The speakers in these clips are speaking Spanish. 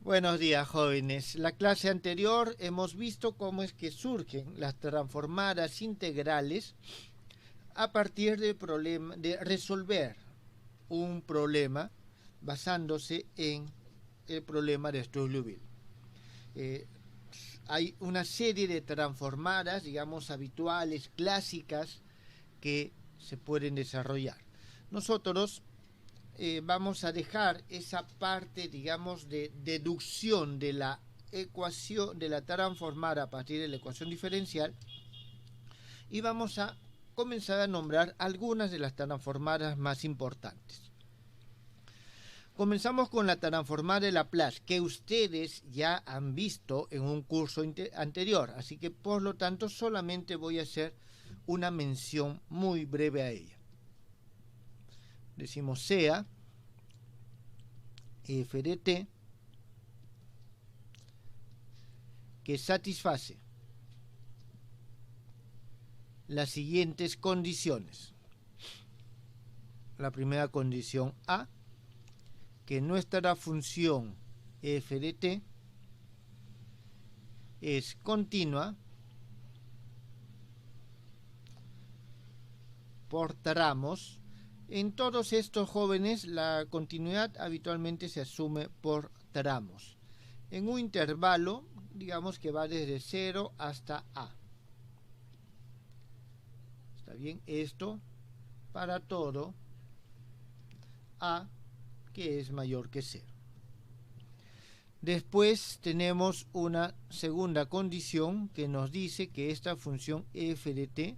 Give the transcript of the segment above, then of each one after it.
Buenos días, jóvenes. La clase anterior hemos visto cómo es que surgen las transformadas integrales a partir de resolver un problema basándose en el problema de Struve-Liouville. Hay una serie de transformadas, digamos, habituales, clásicas, que se pueden desarrollar. Nosotros vamos a dejar esa parte, digamos, de deducción de la ecuación, de la transformada a partir de la ecuación diferencial, y vamos a comenzar a nombrar algunas de las transformadas más importantes. Comenzamos con la transformada de Laplace, que ustedes ya han visto en un curso anterior, así que por lo tanto solamente voy a hacer una mención muy breve a ella. Decimos sea f de t que satisface las siguientes condiciones. La primera condición A, que nuestra función f de t es continua por tramos. En todos estos jóvenes la continuidad habitualmente se asume por tramos, en un intervalo, digamos que va desde 0 hasta A. ¿Está bien? Esto para todo A que es mayor que 0. Después tenemos una segunda condición que nos dice que esta función f de t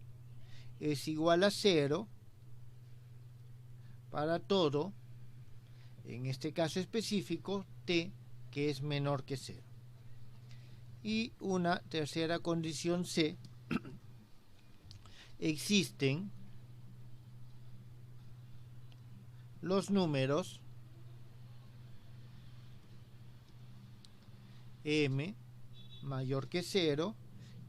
es igual a 0 para todo, en este caso específico, t que es menor que 0. Y una tercera condición C, existen los números m mayor que 0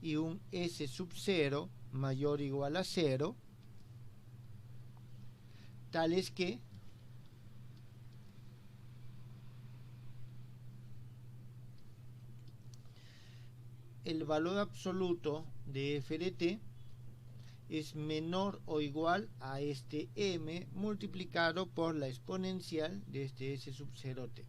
y un s sub 0 mayor o igual a 0, tales que el valor absoluto de f de t es menor o igual a este m multiplicado por la exponencial de este s sub 0t.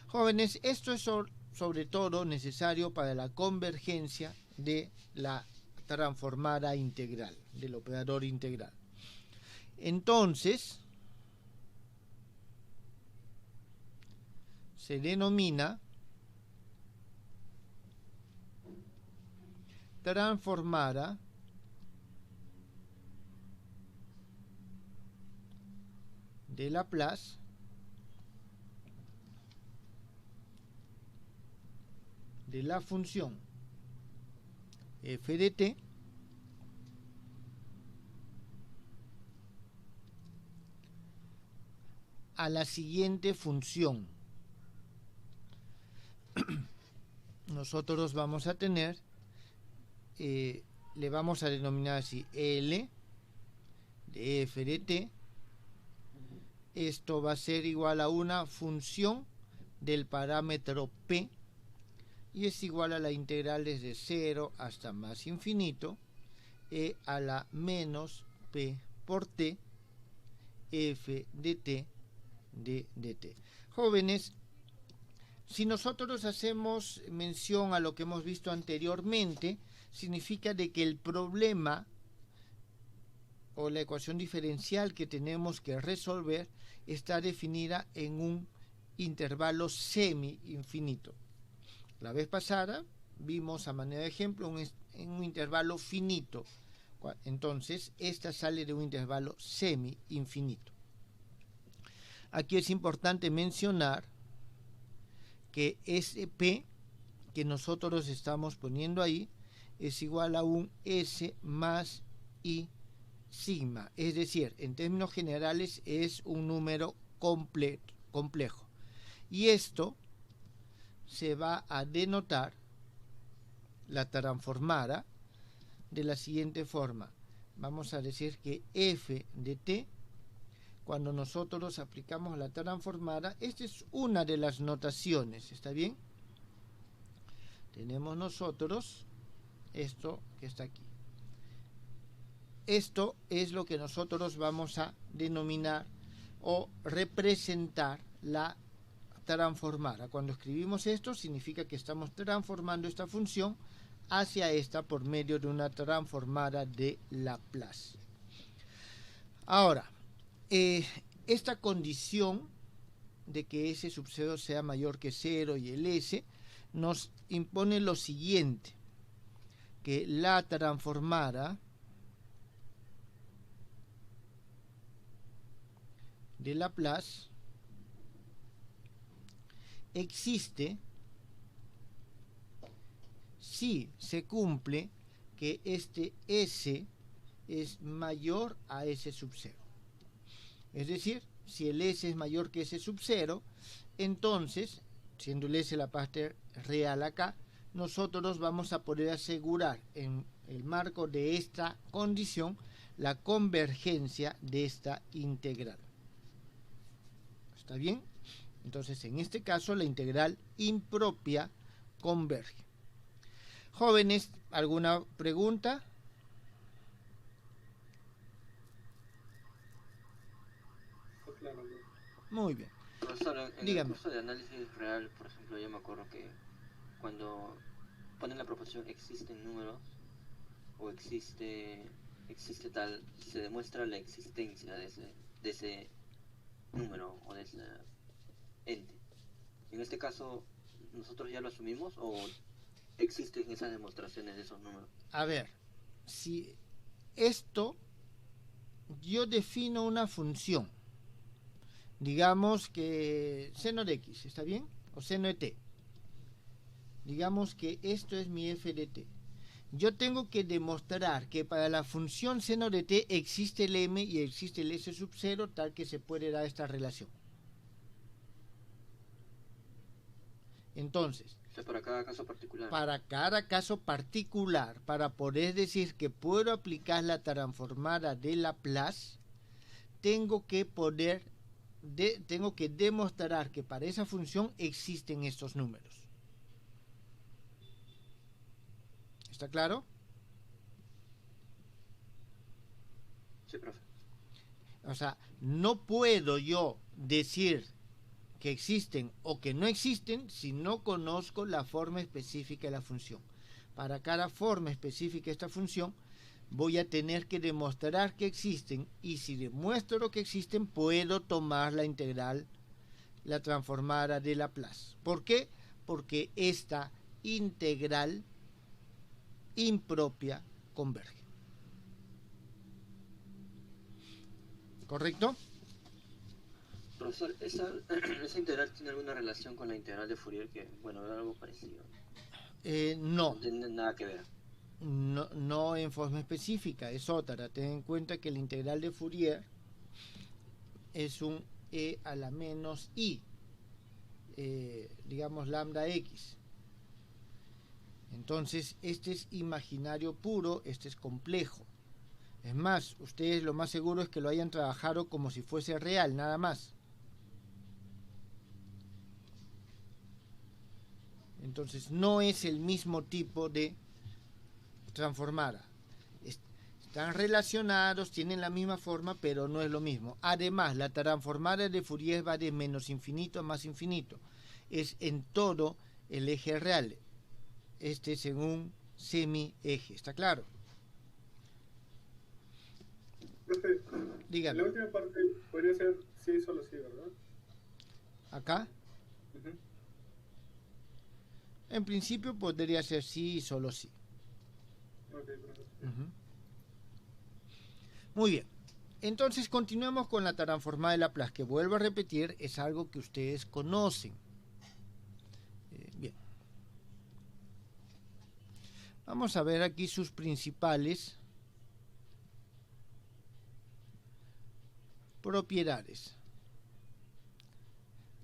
Jóvenes, esto es sobre todo necesario para la convergencia de la transformada integral, del operador integral. Entonces, se denomina transformada de Laplace de la función f de t a la siguiente función. Nosotros vamos a tener, le vamos a denominar así, L de f de t. Esto va a ser igual a una función del parámetro p y es igual a la integral desde 0 hasta más infinito e a la menos p por t f de t de dt. Jóvenes, si nosotros hacemos mención a lo que hemos visto anteriormente, significa de que el problema o la ecuación diferencial que tenemos que resolver está definida en un intervalo semi-infinito. La vez pasada vimos a manera de ejemplo en un intervalo finito. Entonces, esta sale de un intervalo semi-infinito. Aquí es importante mencionar que ese P que nosotros estamos poniendo ahí es igual a un S más I sigma. Es decir, en términos generales es un número complejo. Y esto se va a denotar la transformada de la siguiente forma. Vamos a decir que f de t cuando nosotros aplicamos la transformada, esta es una de las notaciones, ¿está bien? Tenemos nosotros esto que está aquí. Esto es lo que nosotros vamos a denominar o representar la transformada. Cuando escribimos esto, significa que estamos transformando esta función hacia esta por medio de una transformada de Laplace. Ahora, esta condición de que S sub 0 sea mayor que 0 y el S nos impone lo siguiente, que la transformada de Laplace existe si se cumple que este S es mayor a S sub 0. Es decir, si el S es mayor que S sub 0, entonces, siendo el S la parte real acá, nosotros vamos a poder asegurar en el marco de esta condición la convergencia de esta integral. ¿Está bien? Entonces, en este caso, la integral impropia converge. Jóvenes, ¿alguna pregunta? Muy bien. Profesor, en el Dígame. curso de análisis real, por ejemplo, yo me acuerdo que cuando ponen la proposición existen números o existe tal, se demuestra la existencia de ese número o de ese ente. En este caso, ¿nosotros ya lo asumimos o existen esas demostraciones de esos números? A ver, si esto, yo defino una función, digamos que seno de x, ¿está bien? O seno de t. Digamos que esto es mi f de t. Yo tengo que demostrar que para la función seno de t existe el m y existe el s sub 0 tal que se puede dar esta relación. Entonces, O sea, para cada caso particular. Para cada caso particular, para poder decir que puedo aplicar la transformada de Laplace, tengo que demostrar que para esa función existen estos números. ¿Está claro? Sí, profe. O sea, no puedo yo decir que existen o que no existen si no conozco la forma específica de la función. Para cada forma específica de esta función voy a tener que demostrar que existen, y si demuestro que existen puedo tomar la integral, la transformada de Laplace. ¿Por qué? Porque esta integral impropia converge. ¿Correcto? Profesor, ¿esa integral tiene alguna relación con la integral de Fourier? Que, bueno, era algo parecido. No. No tiene nada que ver. No en forma específica, es otra. Ten en cuenta que la integral de Fourier es un e a la menos i, digamos lambda x. Entonces, este es imaginario puro, este es complejo. Es más, ustedes lo más seguro es que lo hayan trabajado como si fuese real, nada más. Entonces, no es el mismo tipo de transformada. Están relacionados, tienen la misma forma, pero no es lo mismo. Además, la transformada de Fourier va de menos infinito a más infinito. Es en todo el eje real. Este es en un semi-eje. ¿Está claro? Profe, dígame. La última parte podría ser sí, solo sí, ¿verdad? ¿Acá? Uh-huh. En principio podría ser sí y solo sí. Ok, profe. Uh-huh. Muy bien. Entonces continuemos con la transformada de Laplace, que vuelvo a repetir, es algo que ustedes conocen. Bien. Vamos a ver aquí sus principales propiedades.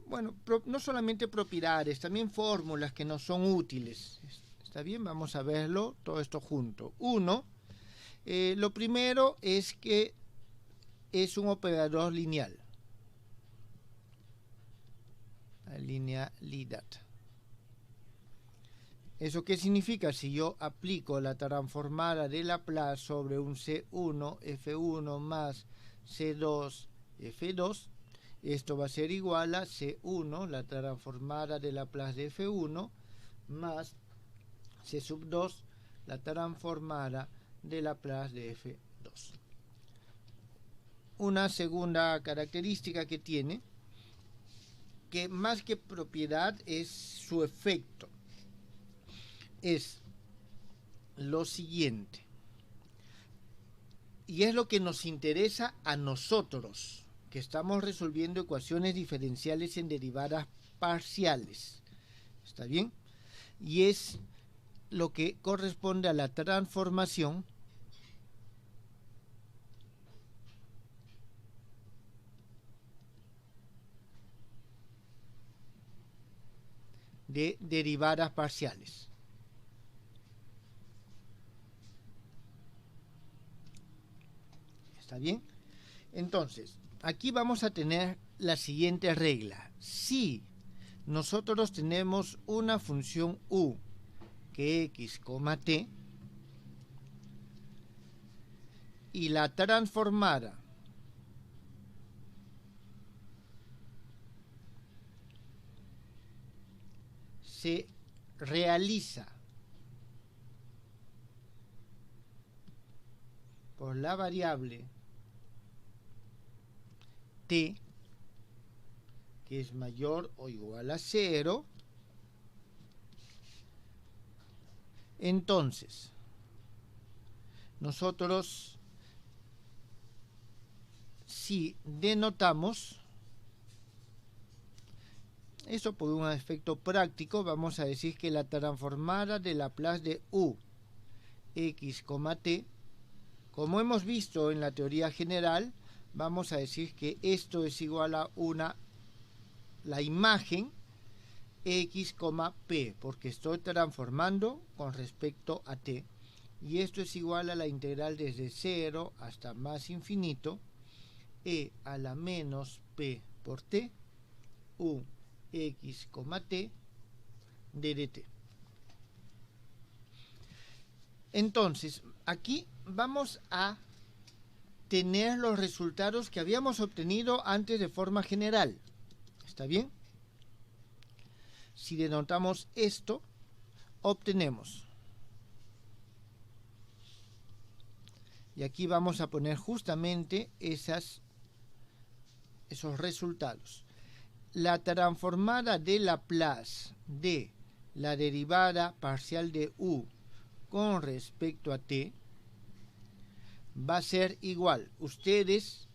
Bueno, no solamente propiedades, también fórmulas que nos son útiles. ¿Está bien? Vamos a verlo todo esto junto. Uno, lo primero es que es un operador lineal. La linealidad. ¿Eso qué significa? Si yo aplico la transformada de Laplace sobre un C1 F1 más C2 F2, esto va a ser igual a C1, la transformada de Laplace de F1, más C sub 2, la transformada de Laplace de F2. Una segunda característica que tiene, que más que propiedad es su efecto, es lo siguiente, y es lo que nos interesa a nosotros, que estamos resolviendo ecuaciones diferenciales en derivadas parciales. ¿Está bien? Y es lo que corresponde a la transformación de derivadas parciales. ¿Está bien? Entonces, aquí vamos a tener la siguiente regla. Si nosotros tenemos una función u que x, t, y la transformada se realiza por la variable t, que es mayor o igual a 0, entonces nosotros, si denotamos eso por un efecto práctico, vamos a decir que la transformada de Laplace de u x, t, como hemos visto en la teoría general, vamos a decir que esto es igual a la imagen x, p, porque estoy transformando con respecto a t, y esto es igual a la integral desde 0 hasta más infinito, e a la menos p por t, u x, t, de dt. Entonces, aquí vamos a tener los resultados que habíamos obtenido antes de forma general. ¿Está bien? Si denotamos esto, obtenemos. Y aquí vamos a poner justamente esos resultados. La transformada de Laplace de la derivada parcial de u con respecto a t va a ser igual. Ustedes,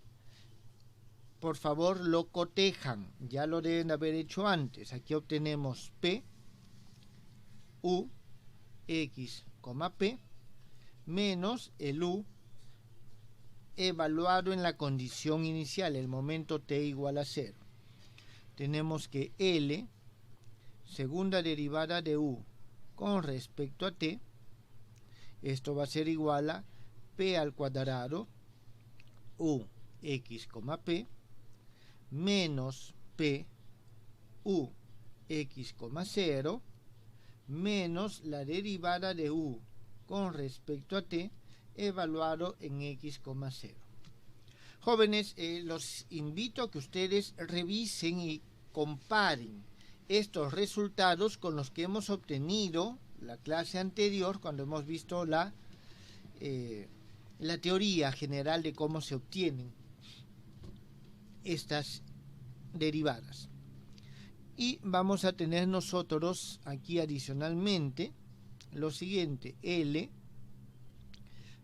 por favor, lo cotejan. Ya lo deben haber hecho antes. Aquí obtenemos p, u, x, p, menos el u evaluado en la condición inicial, el momento t igual a 0. Tenemos que L, segunda derivada de u con respecto a t, esto va a ser igual a p al cuadrado, u, x, p, menos p, u, x, 0, menos la derivada de u con respecto a t, evaluado en x, 0. Jóvenes, los invito a que ustedes revisen y comparen estos resultados con los que hemos obtenido la clase anterior, cuando hemos visto la teoría general de cómo se obtienen estas derivadas. Y vamos a tener nosotros aquí adicionalmente lo siguiente: L,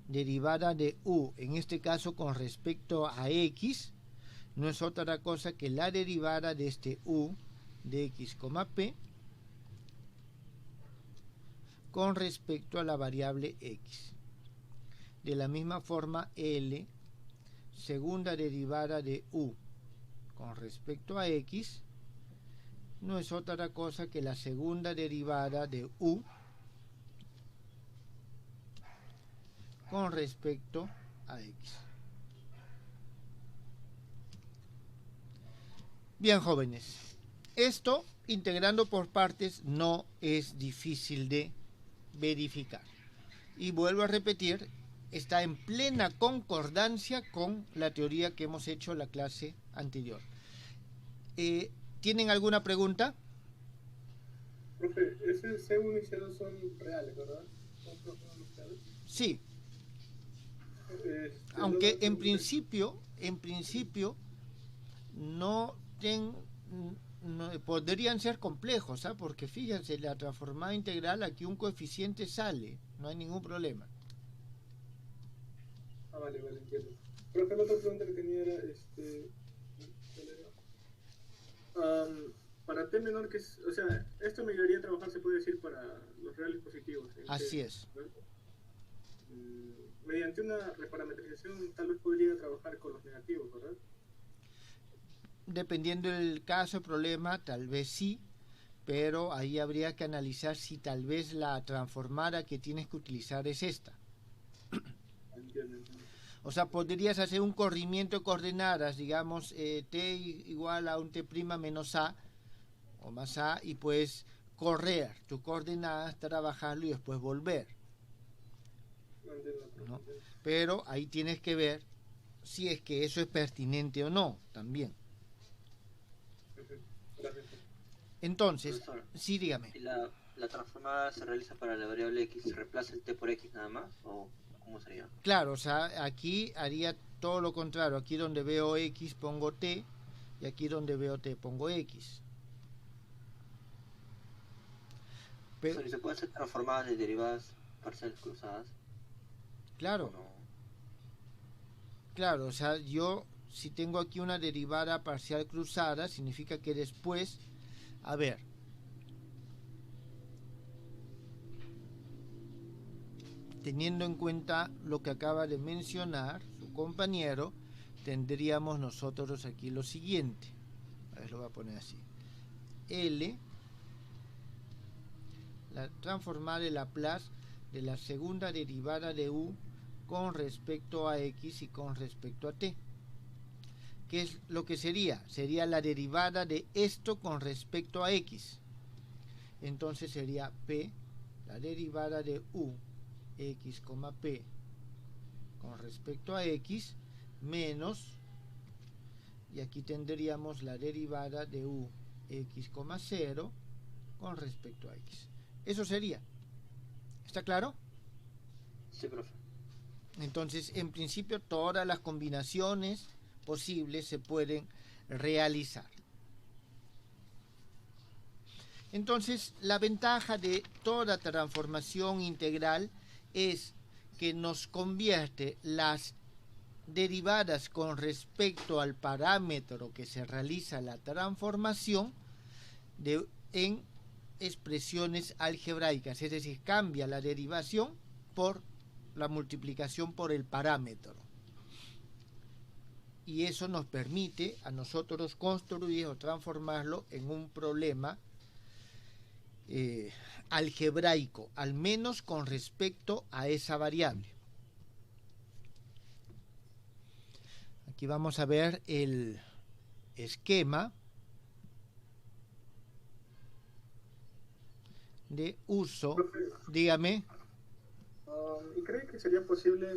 derivada de u, en este caso con respecto a x, no es otra cosa que la derivada de este u de x, p con respecto a la variable x. De la misma forma, L, segunda derivada de u con respecto a x, no es otra cosa que la segunda derivada de u con respecto a x. Bien, jóvenes, esto integrando por partes no es difícil de verificar. Y vuelvo a repetir, está en plena concordancia con la teoría que hemos hecho en la clase anterior. ¿Tienen alguna pregunta? Profe, ese C1 y C2 son reales, ¿verdad? ¿Son reales? Sí, Este, aunque no, en principio no podrían ser complejos, ¿ah? Porque fíjense, la transformada integral, aquí un coeficiente sale, no hay ningún problema. Vale, entiendo. Profe, la otra pregunta que tenía era, para T menor, que es, o sea, esto me ayudaría a trabajar, se puede decir, para los reales positivos. Así es. Mediante una reparametrización tal vez podría trabajar con los negativos, ¿verdad? Dependiendo del caso, el problema, tal vez sí, pero ahí habría que analizar si tal vez la transformada que tienes que utilizar es esta. Entiendo. O sea, podrías hacer un corrimiento de coordenadas, digamos, t igual a un t' menos a, o más a, y puedes correr tus coordenadas, trabajarlo y después volver. ¿No? Pero ahí tienes que ver si es que eso es pertinente o no, también. Entonces, Profesor, sí, dígame. ¿y la transformada se realiza para la variable x? ¿Se reemplaza el t por x nada más? ¿O cómo sería? Claro, o sea, aquí haría todo lo contrario. Aquí donde veo x pongo t, y aquí donde veo t pongo x. Pero, ¿y se pueden hacer transformadas de derivadas parciales cruzadas? Claro, No. claro, o sea, yo si tengo aquí una derivada parcial cruzada, significa que después, a ver, teniendo en cuenta lo que acaba de mencionar su compañero, tendríamos nosotros aquí lo siguiente. A ver, lo voy a poner así. L, la transformada de Laplace de la segunda derivada de u con respecto a x y con respecto a t. ¿Qué es lo que sería? Sería la derivada de esto con respecto a x. Entonces sería p, la derivada de u, x, p, con respecto a x, menos, y aquí tendríamos la derivada de u, x, 0, con respecto a x. Eso sería. ¿Está claro? Sí, profe. Entonces, en principio, todas las combinaciones posibles se pueden realizar. Entonces, la ventaja de toda transformación integral es que nos convierte las derivadas con respecto al parámetro que se realiza la transformación en expresiones algebraicas, es decir, cambia la derivación por la multiplicación por el parámetro. Y eso nos permite a nosotros construir o transformarlo en un problema algebraico, al menos con respecto a esa variable. Aquí vamos a ver el esquema de uso. Dígame. ¿Y cree que sería posible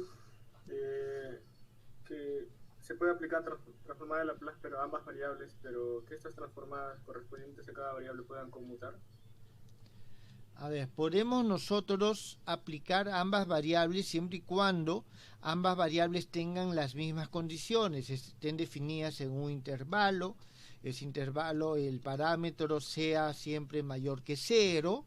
que se pueda aplicar transformada de Laplace, pero a ambas variables, pero que estas transformadas correspondientes a cada variable puedan conmutar? A ver, podemos nosotros aplicar ambas variables siempre y cuando ambas variables tengan las mismas condiciones, estén definidas en un intervalo, ese intervalo, el parámetro sea siempre mayor que 0,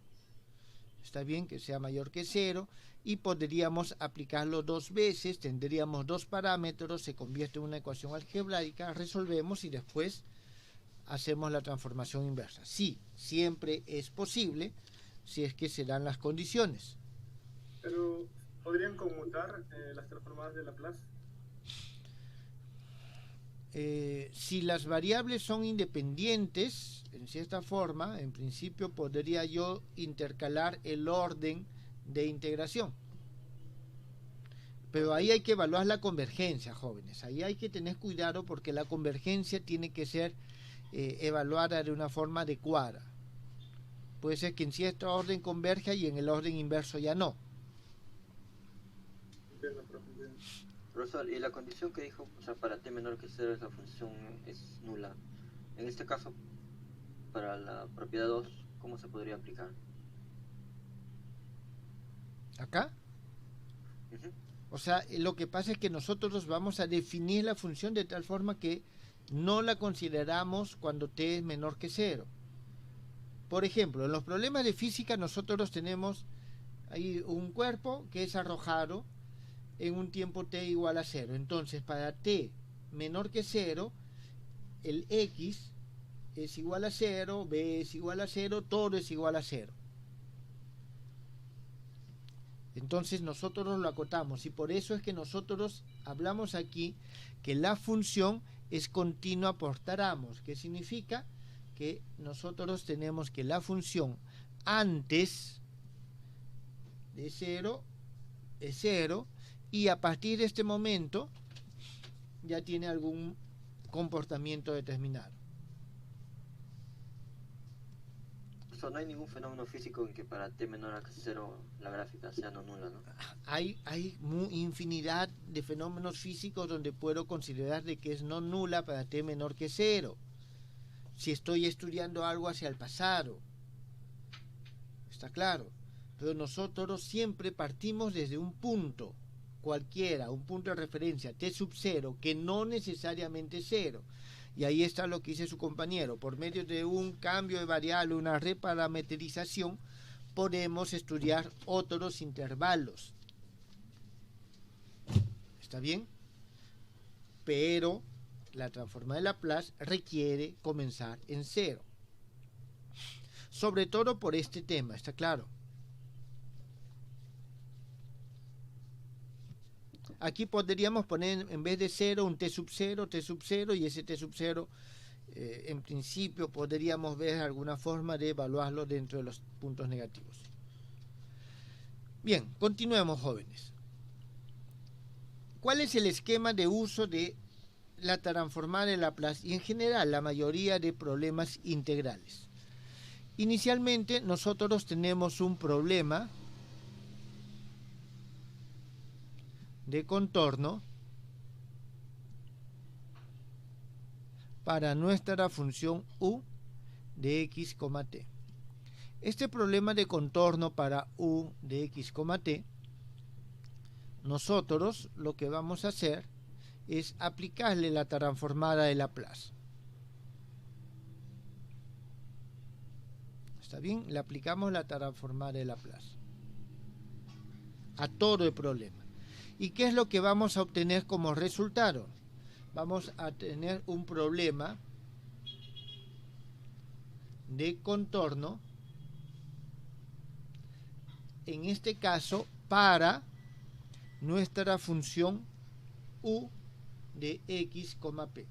está bien que sea mayor que 0, y podríamos aplicarlo dos veces, tendríamos dos parámetros, se convierte en una ecuación algebraica, resolvemos y después hacemos la transformación inversa. Sí, siempre es posible, si es que se dan las condiciones. Pero, ¿podrían conmutar las transformadas de Laplace? Si las variables son independientes, en cierta forma, en principio podría yo intercalar el orden de integración. Pero ahí hay que evaluar la convergencia, jóvenes. Ahí hay que tener cuidado porque la convergencia tiene que ser evaluada de una forma adecuada. Puede ser que en cierto orden converja y en el orden inverso ya no. Entiendo, profe, entiendo. Profesor, y la condición que dijo, o sea, para t menor que 0 esa función es nula. En este caso, para la propiedad 2, ¿cómo se podría aplicar? ¿Acá? Ujú. O sea, lo que pasa es que nosotros vamos a definir la función de tal forma que no la consideramos cuando t es menor que 0. Por ejemplo, en los problemas de física nosotros tenemos ahí un cuerpo que es arrojado en un tiempo t igual a 0. Entonces, para t menor que 0, el x es igual a 0, b es igual a 0, todo es igual a 0. Entonces nosotros lo acotamos y por eso es que nosotros hablamos aquí que la función es continua por tramos, que significa que nosotros tenemos que la función antes de 0 es 0 y a partir de este momento ya tiene algún comportamiento determinado. O sea, no hay ningún fenómeno físico en que para t menor a 0 la gráfica sea no nula, ¿no? Hay infinidad de fenómenos físicos donde puedo considerar de que es no nula para t menor que 0. Si estoy estudiando algo hacia el pasado, está claro. Pero nosotros siempre partimos desde un punto cualquiera, un punto de referencia, t sub 0, que no necesariamente es 0. Y ahí está lo que dice su compañero. Por medio de un cambio de variable, una reparametrización, podemos estudiar otros intervalos. ¿Está bien? Pero la transformada de Laplace requiere comenzar en 0. Sobre todo por este tema, ¿está claro? Aquí podríamos poner en vez de 0 un t sub 0 y ese t sub 0 en principio podríamos ver alguna forma de evaluarlo dentro de los puntos negativos. Bien, continuemos, jóvenes. ¿Cuál es el esquema de uso de la transformada de Laplace y en general la mayoría de problemas integrales? Inicialmente nosotros tenemos un problema de contorno para nuestra función u de x, t. Este problema de contorno para u de x, t, nosotros lo que vamos a hacer es aplicarle la transformada de Laplace. ¿Está bien? Le aplicamos la transformada de Laplace a todo el problema. ¿Y qué es lo que vamos a obtener como resultado? Vamos a tener un problema de contorno, en este caso para nuestra función u de x, p.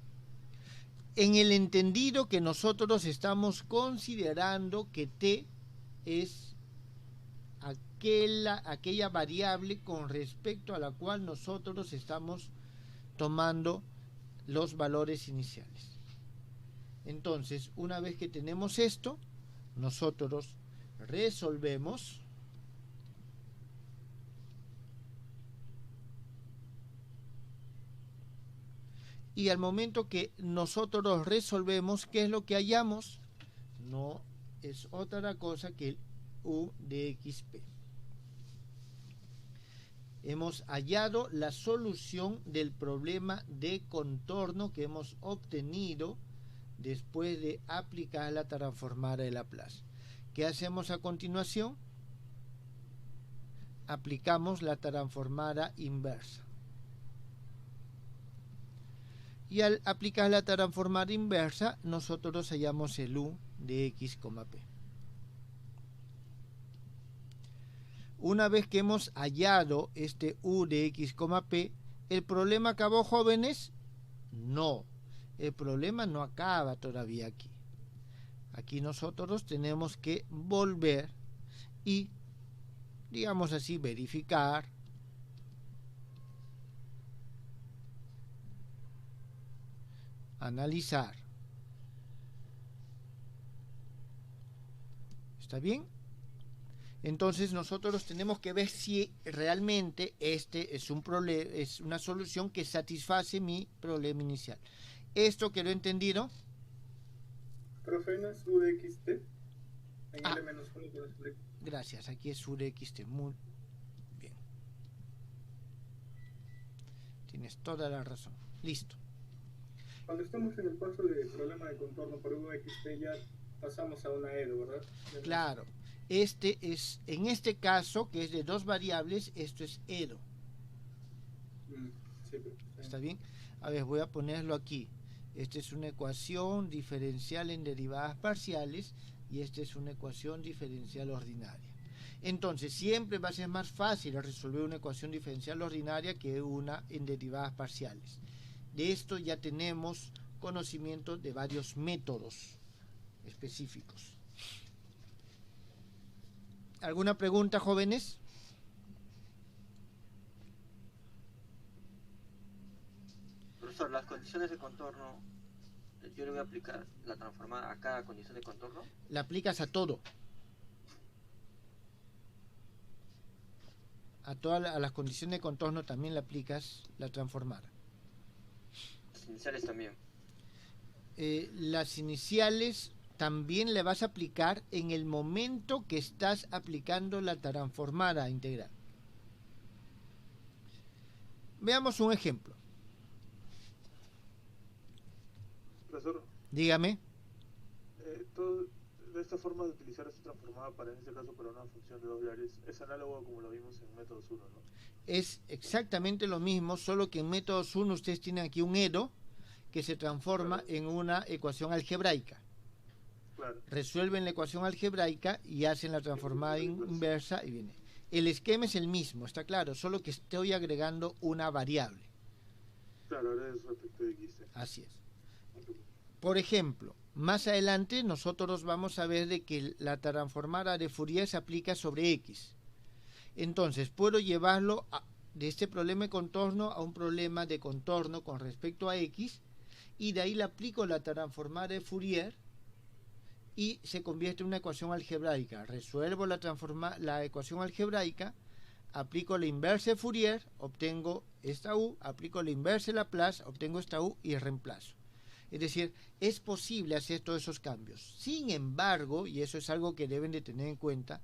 En el entendido que nosotros estamos considerando que t es aquella variable con respecto a la cual nosotros estamos tomando los valores iniciales. Entonces, una vez que tenemos esto, nosotros resolvemos y al momento que nosotros resolvemos, ¿qué es lo que hallamos? No es otra cosa que el u de xp. Hemos hallado la solución del problema de contorno que hemos obtenido después de aplicar la transformada de Laplace. ¿Qué hacemos a continuación? Aplicamos la transformada inversa. Y al aplicar la transformada inversa, nosotros hallamos el u de x, p. Una vez que hemos hallado este u de x, p, ¿el problema acabó, jóvenes? No, el problema no acaba todavía aquí. Aquí nosotros tenemos que volver y, digamos así, verificar analizar ¿Está bien? Entonces nosotros tenemos que ver si realmente este es un problema, es una solución que satisface mi problema inicial. ¿Esto quedó entendido? Profe, ¿no es U de XT? En Ah. L-1 que lo explico. Gracias, aquí es U de XT. Muy bien. Tienes toda la razón. Listo. Cuando estamos en el paso de problema de contorno por U de XT ya pasamos a una EDO, ¿verdad? Claro. Este es, en este caso, que es de dos variables, esto es EDO. Sí, pero, ¿Está bien? A ver, voy a ponerlo aquí. Esta es una ecuación diferencial en derivadas parciales y esta es una ecuación diferencial ordinaria. Entonces, siempre va a ser más fácil resolver una ecuación diferencial ordinaria que una en derivadas parciales. De esto ya tenemos conocimiento de varios métodos específicos. ¿Alguna pregunta, jóvenes? Profesor, las condiciones de contorno, yo le voy a aplicar la transformada a cada condición de contorno. La aplicas a todo. A las condiciones de contorno también le aplicas la transformada. Las iniciales también. Las iniciales también le vas a aplicar en el momento que estás aplicando la transformada integral. Veamos un ejemplo. Profesor, Dígame. de esta forma de utilizar esta transformada para, en este caso, para una función de dos variables, es análogo a como lo vimos en métodos 1, ¿no? Es exactamente lo mismo, solo que en métodos 1 ustedes tienen aquí un EDO que se transforma en una ecuación algebraica. Claro. Resuelven la ecuación algebraica y hacen la transformada inversa y viene. El esquema es el mismo, está claro, solo que estoy agregando una variable. Claro, ahora es respecto de X. Así es. Por ejemplo, más adelante nosotros vamos a ver de que la transformada de Fourier se aplica sobre X. Entonces, puedo llevarlo de este problema de contorno a un problema de contorno con respecto a X, y de ahí le aplico la transformada de Fourier y se convierte en una ecuación algebraica. Resuelvo la ecuación algebraica, aplico la inversa de Fourier, obtengo esta U, aplico la inversa de Laplace, obtengo esta U y reemplazo. Es decir, es posible hacer todos esos cambios. Sin embargo, y eso es algo que deben de tener en cuenta,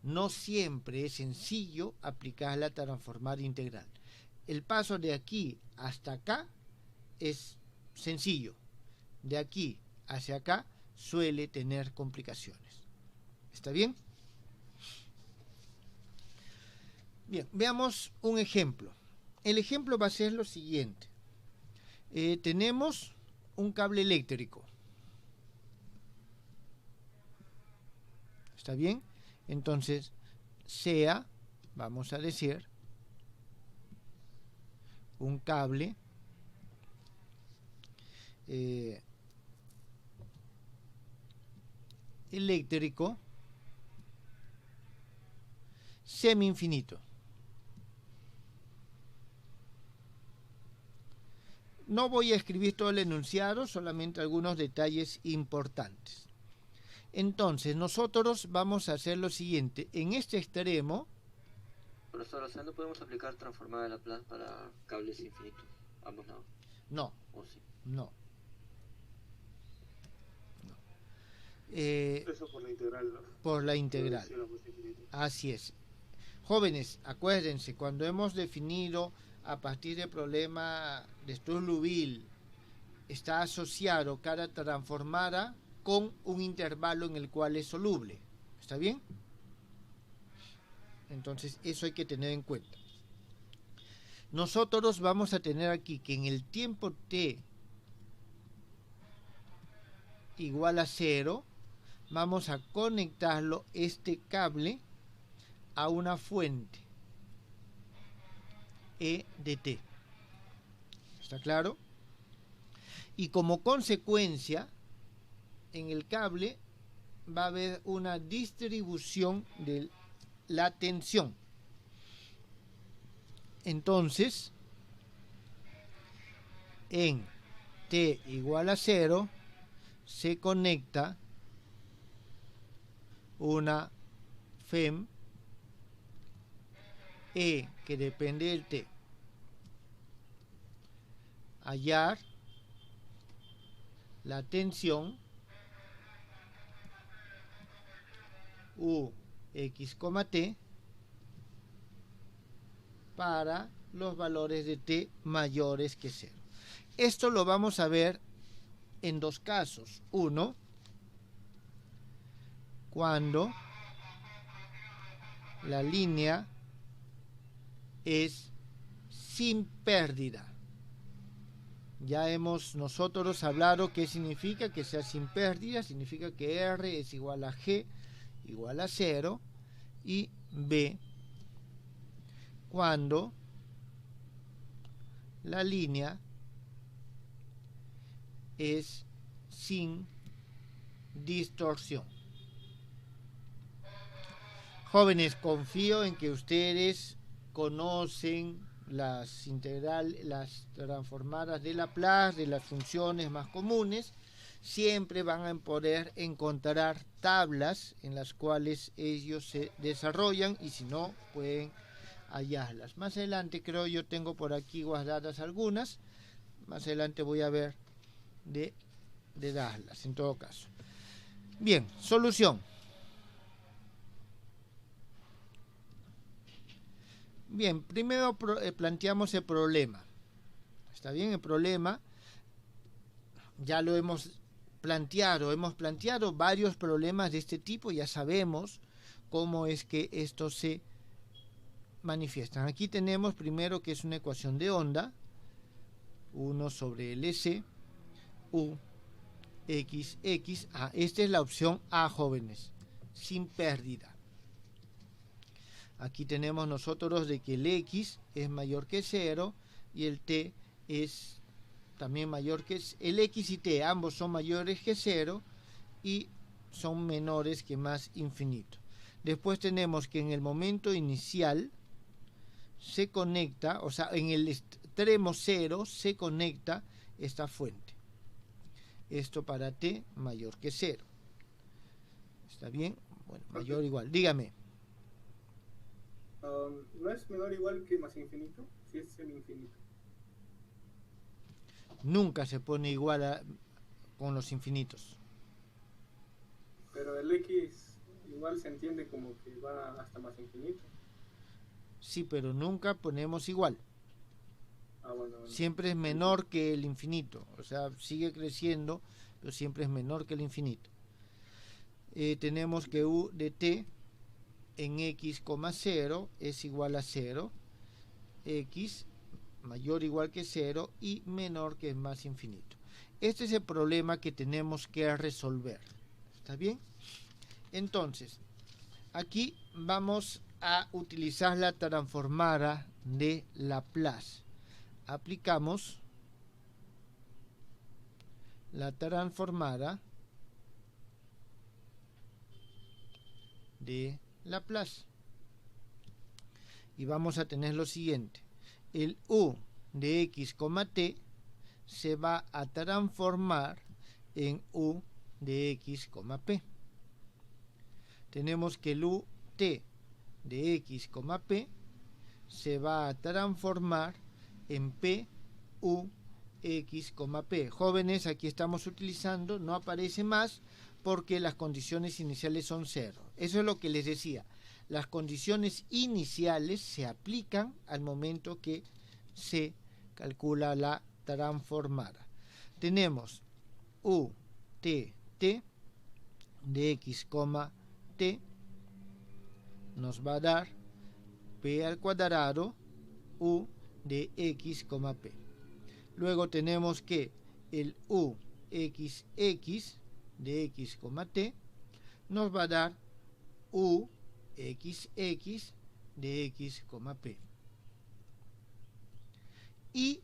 no siempre es sencillo aplicar la transformada integral. El paso de aquí hasta acá es sencillo. De aquí hacia acá suele tener complicaciones. ¿Está bien? Bien, veamos un ejemplo. El ejemplo va a ser lo siguiente. Tenemos un cable eléctrico. ¿Está bien? Entonces, sea, vamos a decir, un cable eléctrico semi-infinito. No voy a escribir todo el enunciado, solamente algunos detalles importantes. Entonces, nosotros vamos a hacer lo siguiente. En este extremo... Profesor, o sea, no podemos aplicar transformada de Laplace para cables infinitos, ambos lados. No. ¿O sí? No. Eso por la integral, ¿no? Por la integral. Así es. Jóvenes, acuérdense, cuando hemos definido a partir del problema de Sturm-Liouville, está asociado cada transformada con un intervalo en el cual es soluble. ¿Está bien? Entonces, eso hay que tener en cuenta. Nosotros vamos a tener aquí que en el tiempo t igual a 0, vamos a conectarlo, este cable, a una fuente E de t. ¿Está claro? Y como consecuencia, en el cable va a haber una distribución de la tensión. Entonces, en t igual a 0 se conecta una FEM E que depende del T. Hallar la tensión U X, T para los valores de T mayores que 0. Esto lo vamos a ver en dos casos. Uno, cuando la línea es sin pérdida. Ya hemos nosotros hablado qué significa que sea sin pérdida. Significa que R es igual a G igual a 0, y B, cuando la línea es sin distorsión. Jóvenes, confío en que ustedes conocen las transformadas de Laplace, de las funciones más comunes. Siempre van a poder encontrar tablas en las cuales ellos se desarrollan, y si no, pueden hallarlas. Más adelante creo yo tengo por aquí guardadas algunas. Más adelante voy a ver de darlas en todo caso. Bien, solución. Bien, primero planteamos el problema. ¿Está bien? El problema ya lo hemos planteado varios problemas de este tipo. Ya sabemos cómo es que estos se manifiestan. Aquí tenemos primero que es una ecuación de onda, 1 sobre LC U X X. Esta es la opción A, jóvenes, sin pérdida. Aquí tenemos nosotros de que el X es mayor que 0 y el T es también mayor que el X y T, ambos son mayores que 0 y son menores que más infinito. Después tenemos que en el momento inicial se conecta, o sea, en el extremo 0 se conecta esta fuente. Esto para T mayor que 0. ¿Está bien? Bueno, mayor o igual. Dígame. ¿No es menor o igual que más infinito? Si es semi-infinito. Nunca se pone igual con los infinitos. Pero el X igual se entiende como que va hasta más infinito. Sí, pero nunca ponemos igual. Bueno. Siempre es menor que el infinito. O sea, sigue creciendo, pero siempre es menor que el infinito. Tenemos que U de T en X, 0 es igual a 0. X mayor o igual que 0 y menor que más infinito. Este es el problema que tenemos que resolver. ¿Está bien? Entonces, aquí vamos a utilizar la transformada de Laplace. Aplicamos la transformada de Laplace. Y vamos a tener lo siguiente. El U de X, T se va a transformar en U de X, P. Tenemos que el U T de X, P se va a transformar en P U X, P. Jóvenes, aquí estamos utilizando, no aparece más porque las condiciones iniciales son 0. Eso es lo que les decía. Las condiciones iniciales se aplican al momento que se calcula la transformada. Tenemos U T T de X, T nos va a dar P al cuadrado U de X, P. Luego tenemos que el U X X de X, T nos va a dar U X X de X, P. Y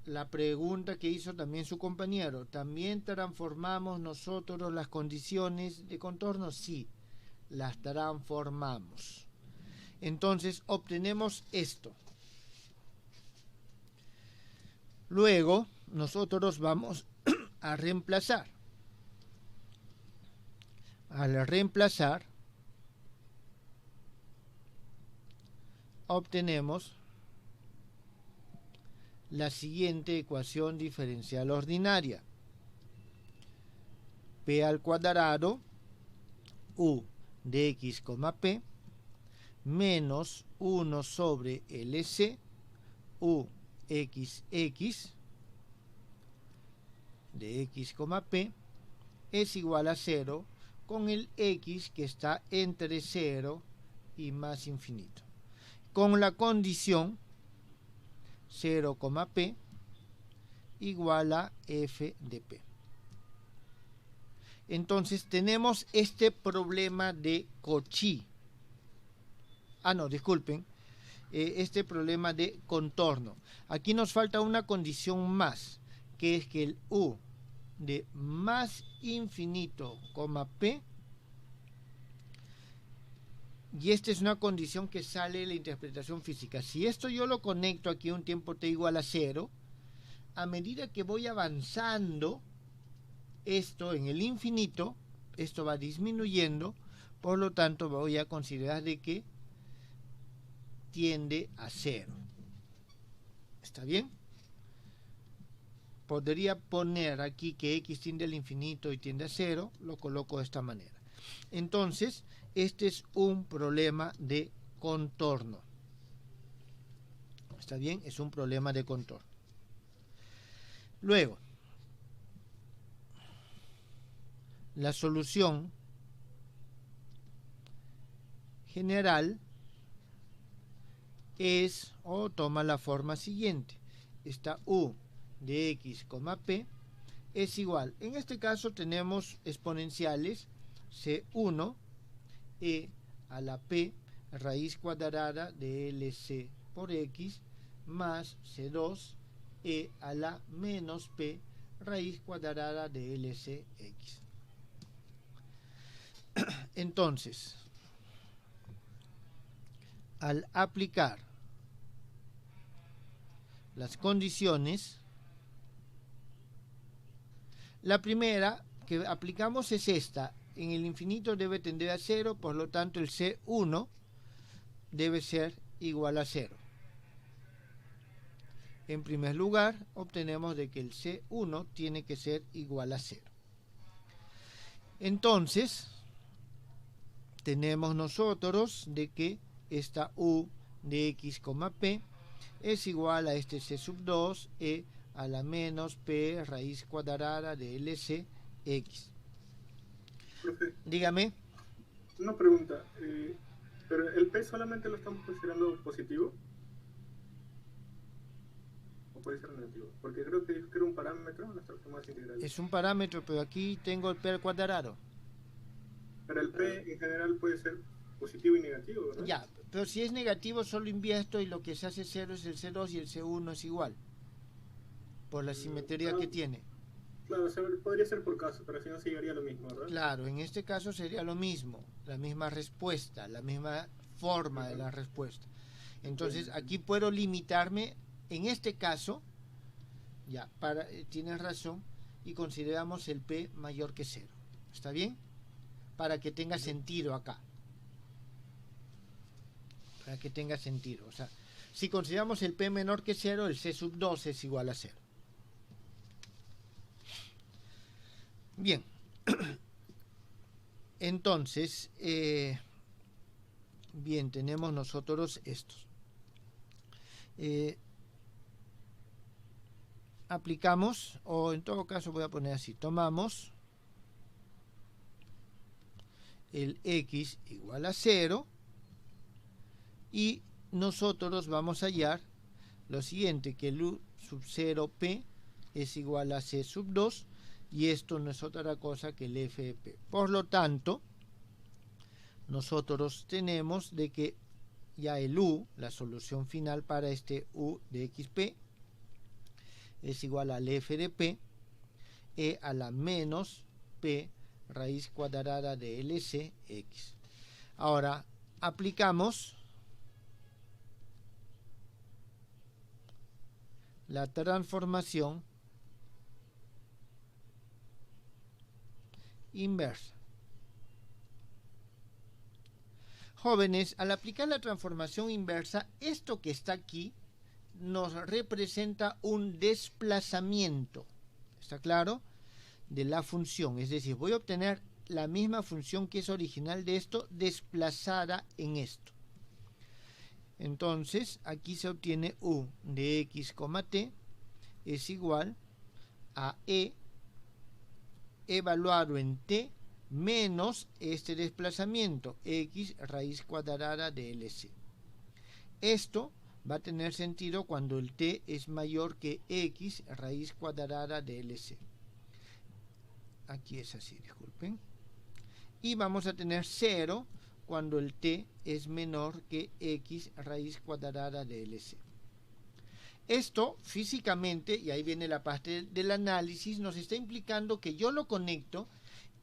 la pregunta que hizo también su compañero, ¿también transformamos nosotros las condiciones de contorno? Sí, las transformamos. Entonces obtenemos esto. Luego nosotros vamos a reemplazar. Al reemplazar, obtenemos la siguiente ecuación diferencial ordinaria. P al cuadrado u de x, p menos 1 sobre LC u xx de x, p es igual a 0 con el x que está entre 0 y más infinito, con la condición 0, p igual a f de p. Entonces tenemos este problema de Cauchy. Disculpen, este problema de contorno. Aquí nos falta una condición más, que es que el u de más infinito, p, y esta es una condición que sale de la interpretación física. Si esto yo lo conecto aquí a un tiempo t igual a 0, a medida que voy avanzando esto en el infinito, esto va disminuyendo, por lo tanto voy a considerar de que tiende a 0. ¿Está bien? Podría poner aquí que x tiende al infinito y tiende a 0, lo coloco de esta manera. Entonces, este es un problema de contorno. ¿Está bien? Es un problema de contorno. Luego, la solución general es o toma la forma siguiente. Esta u de x, p es igual. En este caso tenemos exponenciales c1 e a la p raíz cuadrada de LC por x más c2 e a la menos p raíz cuadrada de LCx. Entonces, al aplicar las condiciones, la primera que aplicamos es esta: en el infinito debe tender a 0, por lo tanto el C1 debe ser igual a 0. En primer lugar, obtenemos de que el C1 tiene que ser igual a 0. Entonces, tenemos nosotros de que esta u de x, p es igual a este c sub 2 e a la menos p raíz cuadrada de LC x. Profe, Dígame. una pregunta. ¿Pero el p solamente lo estamos considerando positivo? ¿O puede ser negativo? Porque creo que era un parámetro en las transformadas integrales. Es un parámetro, pero aquí tengo el p al cuadrado. Pero el p en general puede ser positivo y negativo, ¿no? Ya, pero si es negativo solo invierto y lo que se hace 0 es el C2 y el C1 es igual, por la simetría que tiene. Claro, podría ser por caso, pero si no se llegaría a lo mismo, ¿verdad? Claro, en este caso sería lo mismo, la misma respuesta, la misma forma de la respuesta. Entonces aquí puedo limitarme, en este caso, ya, tienes razón, y consideramos el P mayor que 0. ¿Está bien? Para que tenga sentido acá. Para que tenga sentido. O sea, si consideramos el P menor que 0, el C sub 2 es igual a 0. Bien. Entonces, bien, tenemos nosotros estos. Aplicamos, o en todo caso voy a poner así, tomamos el x igual a 0 y nosotros vamos a hallar lo siguiente, que el u sub 0p es igual a c sub 2 y esto no es otra cosa que el f de p. Por lo tanto, nosotros tenemos de que ya el u, la solución final para este u de xp, es igual al f de p e a la menos p raíz cuadrada de LCx. Ahora aplicamos la transformación inversa. Jóvenes, al aplicar la transformación inversa, esto que está aquí nos representa un desplazamiento, ¿está claro?, de la función. Es decir, voy a obtener la misma función que es original de esto desplazada en esto. Entonces, aquí se obtiene u de x, t es igual a evaluado en t menos este desplazamiento, x raíz cuadrada de LC. Esto va a tener sentido cuando el t es mayor que x raíz cuadrada de LC. Aquí es así, disculpen. Y vamos a tener 0 cuando el t es menor que x raíz cuadrada de LC. Esto físicamente, y ahí viene la parte del análisis, nos está implicando que yo lo conecto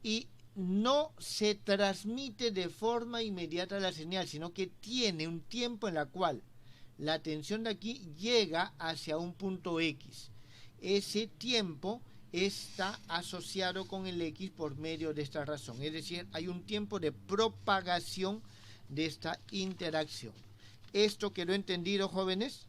y no se transmite de forma inmediata la señal, sino que tiene un tiempo en la cual la tensión de aquí llega hacia un punto X. Ese tiempo está asociado con el X por medio de esta razón. Es decir, hay un tiempo de propagación de esta interacción. ¿Esto quedó entendido, jóvenes?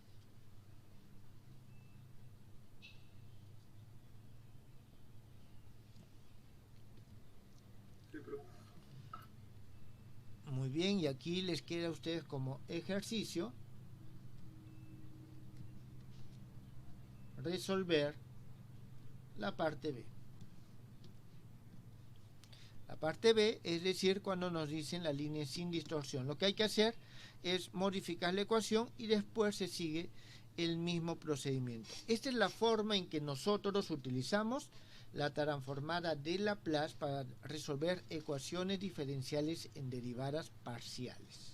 Muy bien, y aquí les queda a ustedes como ejercicio resolver la parte B. La parte B, es decir, cuando nos dicen la línea sin distorsión. Lo que hay que hacer es modificar la ecuación y después se sigue el mismo procedimiento. Esta es la forma en que nosotros utilizamos la transformada de Laplace para resolver ecuaciones diferenciales en derivadas parciales.